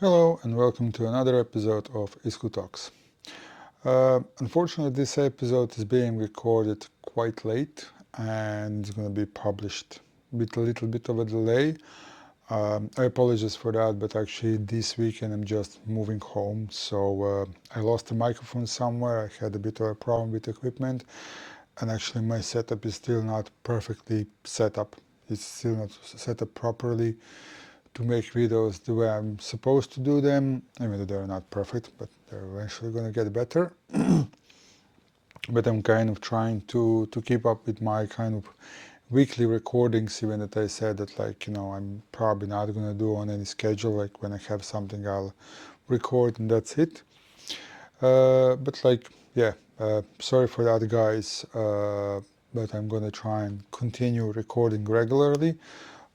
Hello and welcome to another episode of eScoot Talks. Unfortunately, this episode is being recorded quite late and it's going to be published with a little bit of a delay. I apologize for that, but actually this weekend I'm just moving home, so I lost the microphone somewhere. I had a bit of a problem with equipment, and actually my setup is still not perfectly set up. It's still not set up properly to make videos the way I'm supposed to do them. I mean, they're not perfect, but they're eventually going to get better. But I'm kind of trying to keep up with my kind of weekly recordings, even that I said that, like, I'm probably not going to do on any schedule. Like, when I have something, I'll record and that's it. But like, yeah, sorry for that, guys. But I'm going to try and continue recording regularly.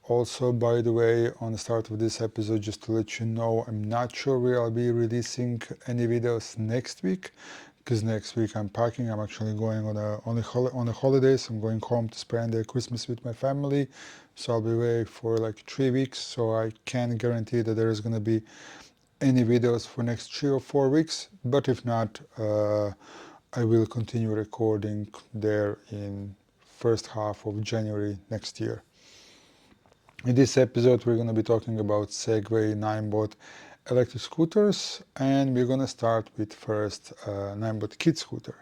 Also, by the way, on the start of this episode, just to let you know, I'm not sure where I'll be releasing any videos next week, because next week I'm packing. I'm actually going on a holidays. I'm going home to spend the Christmas with my family, so I'll be away for like 3 weeks. So I can't guarantee that there is going to be any videos for next 3 or 4 weeks. But if not, I will continue recording there in first half of January next year. In this episode, we're going to be talking about Segway Ninebot electric scooters, and we're going to start with first Ninebot kid scooter.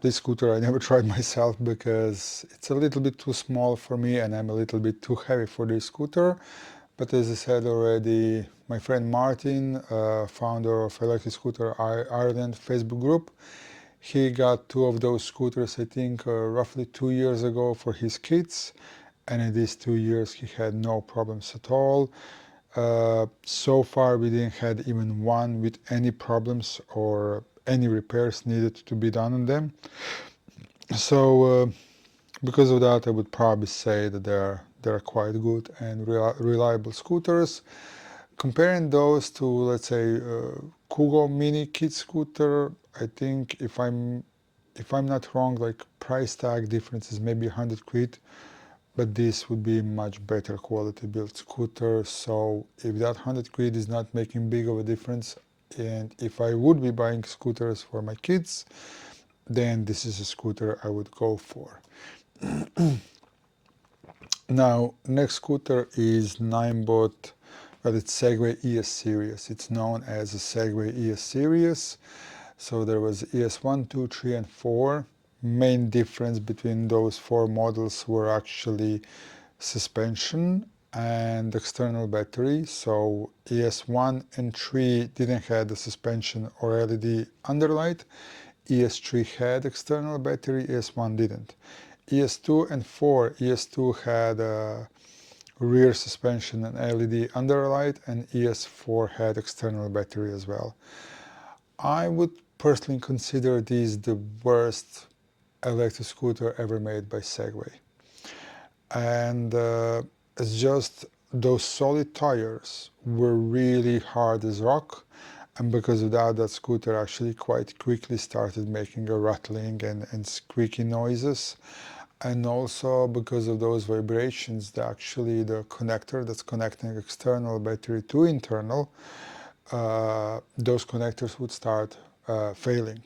This scooter I never tried myself because it's a little bit too small for me and I'm a little bit too heavy for this scooter. But as I said already, my friend Martin, founder of Electric Scooter Ireland Facebook group, he got 2 of those scooters, I think, roughly 2 years ago for his kids. And in these 2 years he had no problems at all. So far we didn't had even one with any problems or any repairs needed to be done on them. So because of that, I would probably say that they're quite good and reliable scooters. Comparing those to, let's say, Kugo Mini Kid Scooter, I think if I'm not wrong, like price tag difference is maybe 100 quid. But this would be much better quality built scooter. So if that 100 quid is not making big of a difference, and if I would be buying scooters for my kids, then this is a scooter I would go for. Now, next scooter is Ninebot, well, it's Segway ES Series. It's known as a Segway ES Series. So there was ES 1, 2, 3, and 4. Main difference between those 4 models were actually suspension and external battery. So ES1 and 3 didn't have the suspension or LED underlight. ES3 had external battery, ES1 didn't. ES2 and 4, ES2 had a rear suspension and LED underlight, and ES4 had external battery as well. I would personally consider these the worst electric scooter ever made by Segway. And it's just those solid tires were really hard as rock, and because of that, that scooter actually quite quickly started making a rattling and squeaky noises. And also because of those vibrations, the connector that's connecting external battery to internal, those connectors would start failing.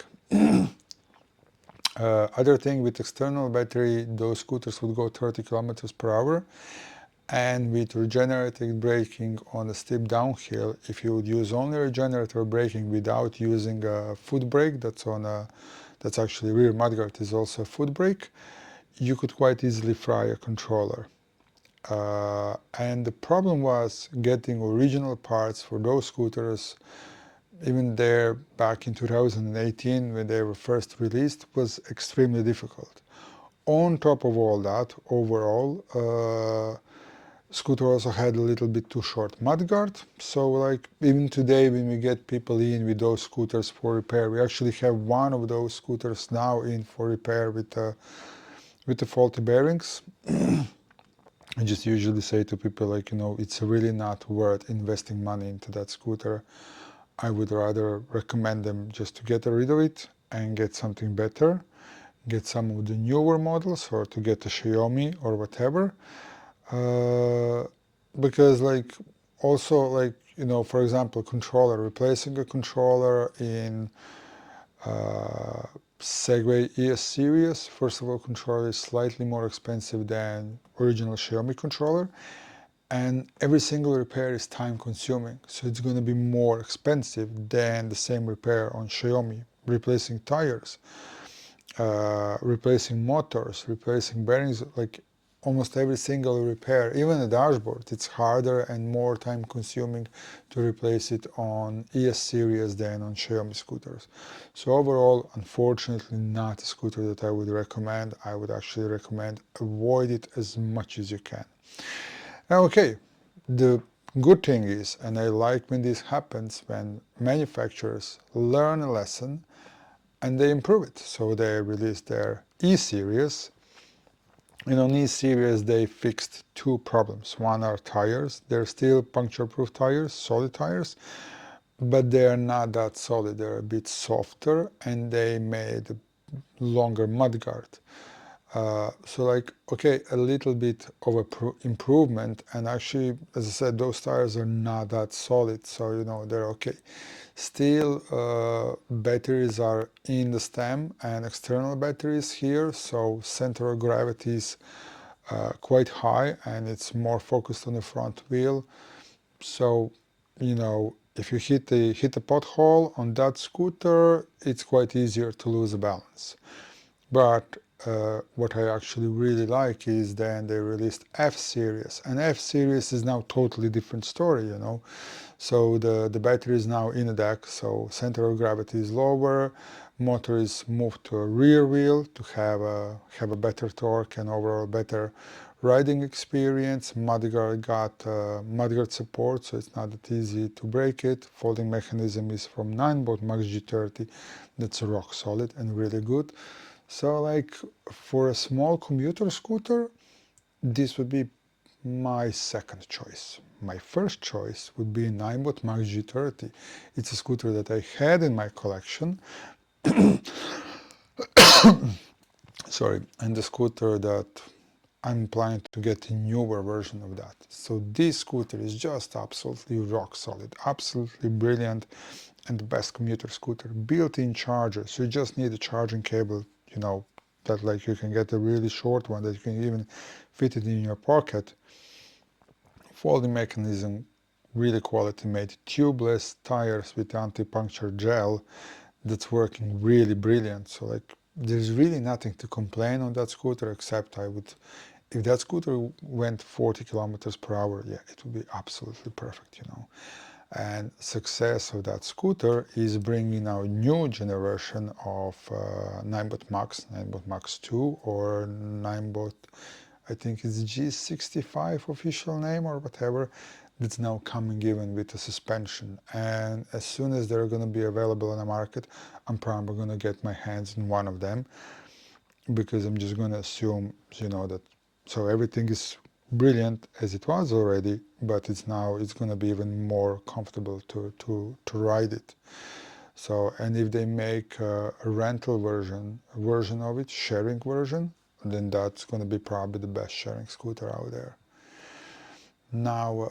Other thing, with external battery, those scooters would go 30 kilometers per hour, and with regenerative braking on a steep downhill, if you would use only regenerative braking without using a foot brake, that's actually rear mudguard is also a foot brake, you could quite easily fry a controller. And the problem was getting original parts for those scooters. Even there, back in 2018, when they were first released, was extremely difficult. On top of all that, overall, scooter also had a little bit too short mudguard. So like even today, when we get people in with those scooters for repair, we actually have one of those scooters now in for repair with the faulty bearings. I just usually say to people, like, it's really not worth investing money into that scooter. I would rather recommend them just to get rid of it and get something better, get some of the newer models, or to get a Xiaomi or whatever. Because like Also, like, for example, controller, replacing a controller in Segway ES series. First of all, controller is slightly more expensive than original Xiaomi controller, and every single repair is time consuming, so it's going to be more expensive than the same repair on Xiaomi. Replacing tires, replacing motors, replacing bearings, like almost every single repair, even a dashboard, it's harder and more time consuming to replace it on ES series than on Xiaomi scooters. So overall, unfortunately, not a scooter that I would recommend. I would actually recommend avoid it as much as you can. Now, okay, the good thing is, and I like when this happens, when manufacturers learn a lesson and they improve it. So they released their E-Series, and on E-Series they fixed two problems. One are tires. They're still puncture-proof tires, solid tires, but they are not that solid. They're a bit softer, and they made a longer mudguard. So like, okay, a little bit of a improvement, and actually, as I said, those tires are not that solid, so they're okay. Still, batteries are in the stem and external batteries here, so center of gravity is quite high, and it's more focused on the front wheel. So, if you hit a pothole on that scooter, it's quite easier to lose balance. But what I actually really like is then they released F-Series, and F-Series is now totally different story, So the battery is now in the deck, so center of gravity is lower, motor is moved to a rear wheel to have a better torque and overall better riding experience. Mudguard got mudguard support, so it's not that easy to break it. Folding mechanism is from Ninebot Max G30, that's rock solid and really good. So like for a small commuter scooter, this would be my second choice. My first choice would be Ninebot Max G30. It's a scooter that I had in my collection. Sorry, and the scooter that I'm planning to get a newer version of that. So this scooter is just absolutely rock solid, absolutely brilliant, and the best commuter scooter. Built-in charger, so you just need a charging cable, that like you can get a really short one that you can even fit it in your pocket. Folding mechanism, really quality made. Tubeless tires with anti-puncture gel that's working really brilliant. So like there's really nothing to complain on that scooter, except if that scooter went 40 kilometers per hour, yeah, it would be absolutely perfect, And success of that scooter is bringing now a new generation of Ninebot Max, Ninebot Max 2, or Ninebot, I think it's G65 official name or whatever, that's now coming even with a suspension. And as soon as they're going to be available on the market, I'm probably going to get my hands in one of them, because I'm just going to assume, that so everything is brilliant as it was already, but it's going to be even more comfortable to ride it. So, and if they make a rental version of it, sharing version, then that's going to be probably the best sharing scooter out there. Now,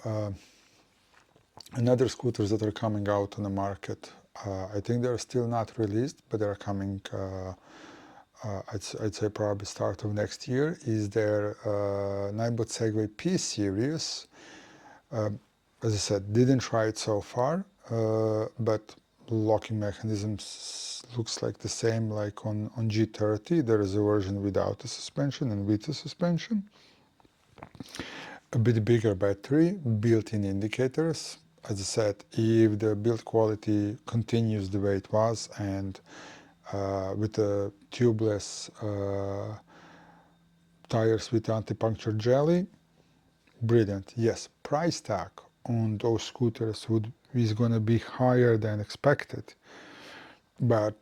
another scooters that are coming out on the market, I think they're still not released, but they're coming, I'd say probably start of next year, is their Ninebot Segway P series. As I said, didn't try it so far, but locking mechanisms looks like the same like on G30. There is a version without a suspension and with a suspension. A bit bigger battery, built-in indicators. As I said, if the build quality continues the way it was, and with the tubeless tires with anti-puncture jelly, brilliant. Yes, price tag on those scooters is going to be higher than expected, but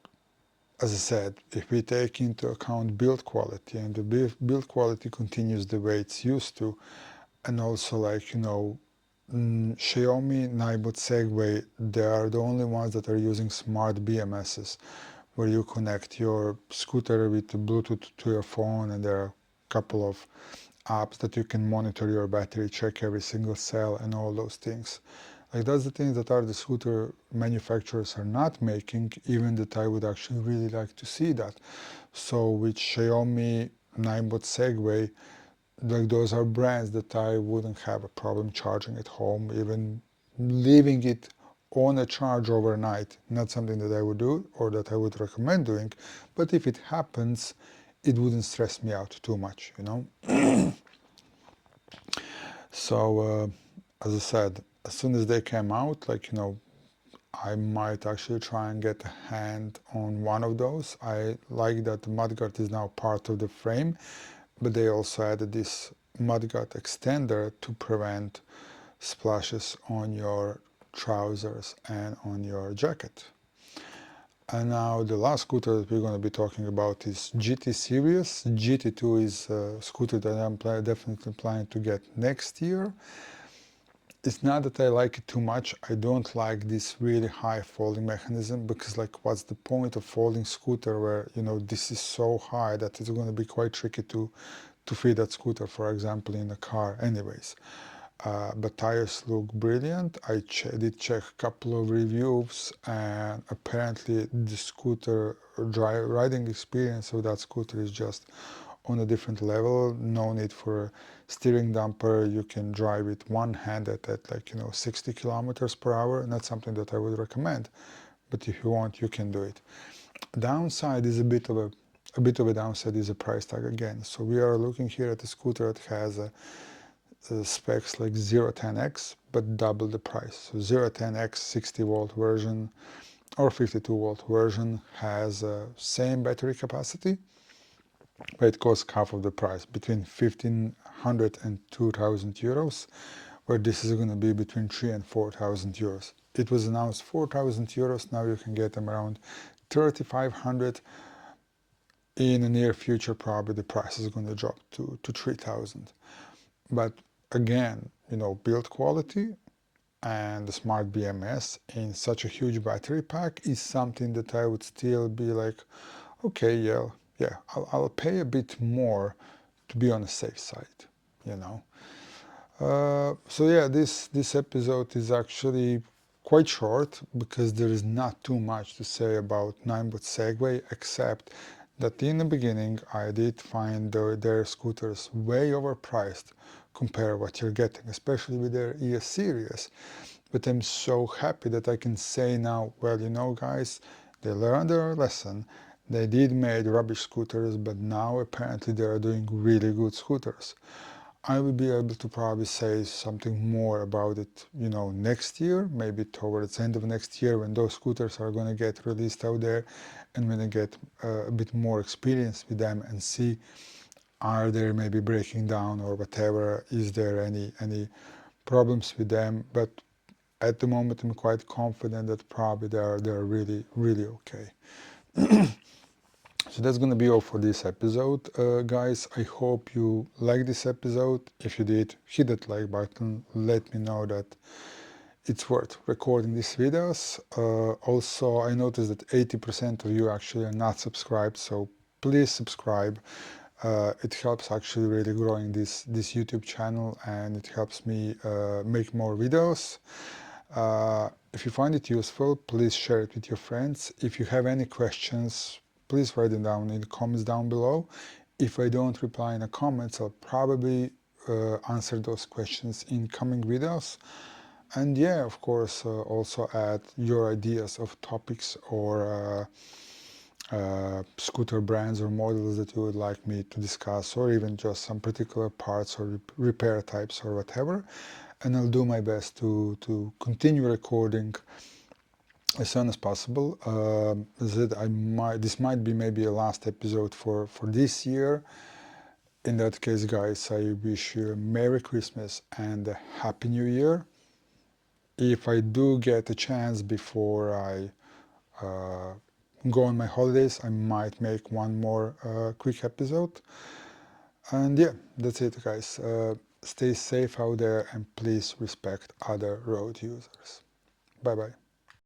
as I said, if we take into account build quality, and the build quality continues the way it's used to, and also like, Xiaomi Ninebot Segway, they are the only ones that are using smart BMSs, where you connect your scooter with Bluetooth to your phone, and there are a couple of apps that you can monitor your battery, check every single cell and all those things. Like that's the things that the scooter manufacturers are not making, even that I would actually really like to see that. So with Xiaomi, Ninebot Segway, like those are brands that I wouldn't have a problem charging at home, even leaving it on a charge overnight. Not something that I would do or that I would recommend doing, but if it happens, it wouldn't stress me out too much, you know. So as I said, as soon as they came out, like, you know, I might actually try and get a hand on one of those. I like that the mudguard is now part of the frame, but they also added this mudguard extender to prevent splashes on your trousers and on your jacket. And now the last scooter that we're going to be talking about is GT series. GT2 is a scooter that I'm definitely planning to get next year. It's not that I like it too much. I don't like this really high folding mechanism, because like what's the point of folding scooter where, you know, this is so high that it's going to be quite tricky to fit that scooter, for example, in a car anyways. But tires look brilliant. I did check a couple of reviews, and apparently the scooter riding experience of that scooter is just on a different level. No need for a steering damper. You can drive it one-handed at like, you know, 60 kilometers per hour. Not something that I would recommend, but if you want, you can do it. Downside is a bit of a downside is a price tag again. So we are looking here at a scooter that has a specs like 010X, but double the price. So 010X 60 volt version or 52 volt version has same battery capacity, but it costs half of the price, between 1,500 and 2,000 euros, where this is going to be between 3 and 4,000 euros. It was announced 4,000 euros, now you can get them around 3,500. In the near future, probably the price is going to drop to 3,000. But again, you know, build quality and the smart BMS in such a huge battery pack is something that I would still be like, okay, yeah, I'll pay a bit more to be on the safe side, you know. So yeah, this episode is actually quite short because there is not too much to say about Ninebot Segway, except that in the beginning I did find their scooters way overpriced compared to what you're getting, especially with their ES series. But I'm so happy that I can say now, well, you know, guys, they learned their lesson. They did make rubbish scooters, but now apparently they are doing really good scooters. I will be able to probably say something more about it, you know, next year, maybe towards the end of next year, when those scooters are going to get released out there, and when I get a bit more experience with them and see, are there maybe breaking down or whatever, is there any problems with them. But at the moment I'm quite confident that probably they're really, really okay. So that's going to be all for this episode, guys. I hope you liked this episode. If you did, hit that like button. Let me know that it's worth recording these videos. Also, I noticed that 80% of you actually are not subscribed, so please subscribe. It helps actually really growing this YouTube channel, and it helps me make more videos. If you find it useful, please share it with your friends. If you have any questions, please write them down in the comments down below. If I don't reply in the comments, I'll probably answer those questions in coming videos. And yeah, of course, also add your ideas of topics or scooter brands or models that you would like me to discuss, or even just some particular parts or repair types or whatever. And I'll do my best to continue recording as soon as possible. As I said, this might be maybe a last episode for this year. In that case, guys, I wish you a Merry Christmas and a Happy New Year. If I do get a chance before I go on my holidays, I might make one more quick episode. And yeah, that's it, guys. Stay safe out there, and please respect other road users. Bye bye.